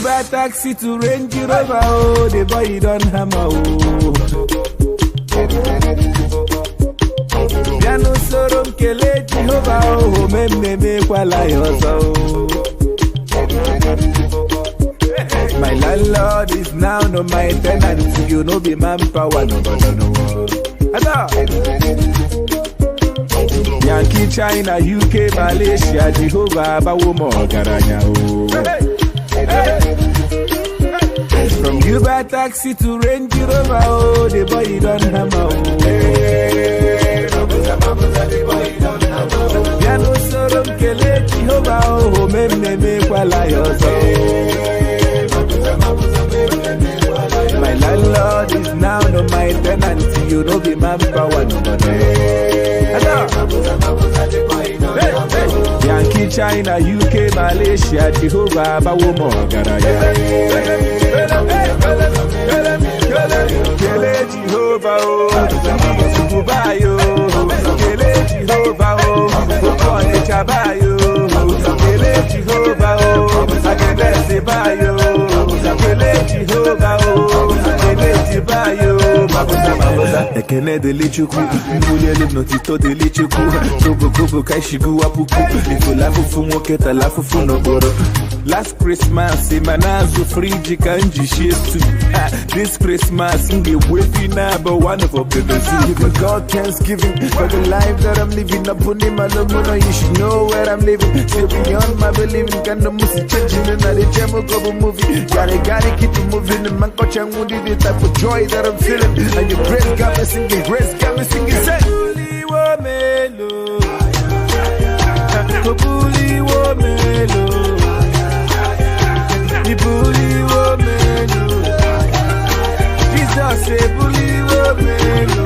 Uber taxi to Range Rover, oh, the boy you don't hammer, oh. Piano sorom kele Jehovah, oh, me kwala yoso. My landlord is now no my tenant, you know be manpower, no. Yankee, China, UK, Malaysia, Jehovah, Bawomo, Garanya, oh. From Uber taxi to Range Rover, oh, the boy you don't hammer, oh. Piano sorom kele Jehovah, oh, me kwala yoso. My landlord is now no my tenant, you know be manpower, no. Yankee, China, UK, Malaysia, Jehovah, Bawomo, Garaya. Kele Jehovah, oh, Kubayo. Kele Jehovah, oh, Kone Chabayo. Kele Jehovah, oh, Akele Sebayo. Kele Jehovah, oh, Akele Sebayo. Ekene de lichuku, mbule notito de lichuku. Tobo kaishigu wapuku. Ifulafu fumo keta lafu funoboro. Last Christmas, Imanazu friji kanji shestu. This Christmas, in the wavy now, but one of our babies. Give God thanksgiving for the life that I'm living. Upon him, you should know where I'm living. Still beyond my believing, can the music changing in the demo cover movie. Gotta keep it moving. The man coach and wounded the type of joy that I'm feeling. And your grace got me singing, grace got me singing. Say, Bully wo melo, Bully wo melo. Bully wo melo, Jesus say bully wo melo.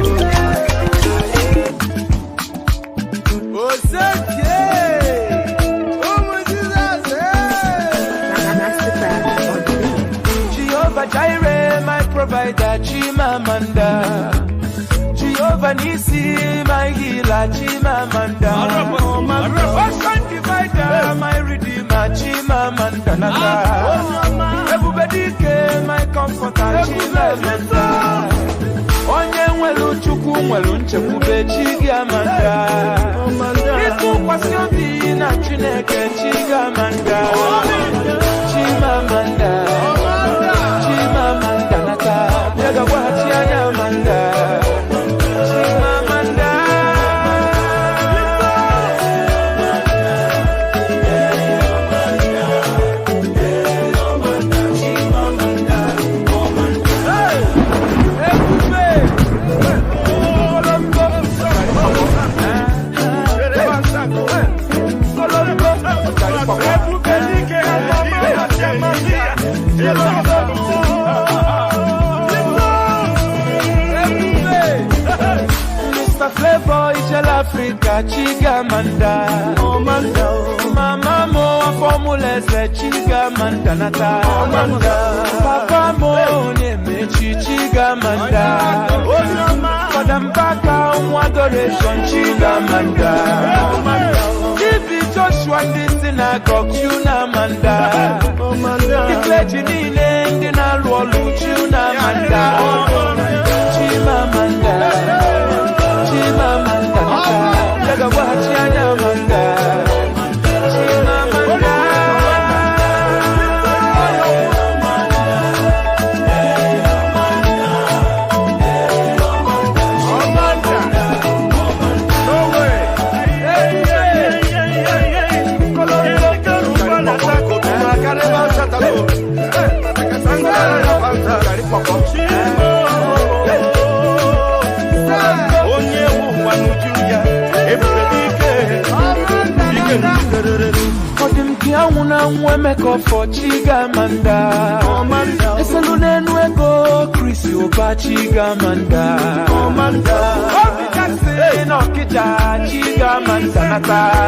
Oh Sunday, oh my Jesus, Jehovah Jireh, my provider, Chimamanda. Jehovah Nisi, my healer, Chimamanda. Ocean divider, my redeemer, Chimamanda. Everybody came, my comforter, Chimamanda. Onye nwelu chukwu nwelu nchekwube Chigamanda. Ịtụkwasị obi na Chineke Chigamanda. Chimamanda. Chimamanda nata. Yaga wachi anyamanda. Mr. Flavor, Africa, Chigamanda. Mama mo formulas Chigamanda nata. Papa mo neme Chigamanda. Madam Baka adoration Chigamanda. Give Joshua this synagogue Chunamanda. The clergy in the Nalwalu Chunamanda. Chimamanda. Chimamanda, Jaga wachi anyamanda. Chimamanda. No way. Make up for Chigamanda. Esalune nuego Chris Oba Chigamanda. Chigamanda.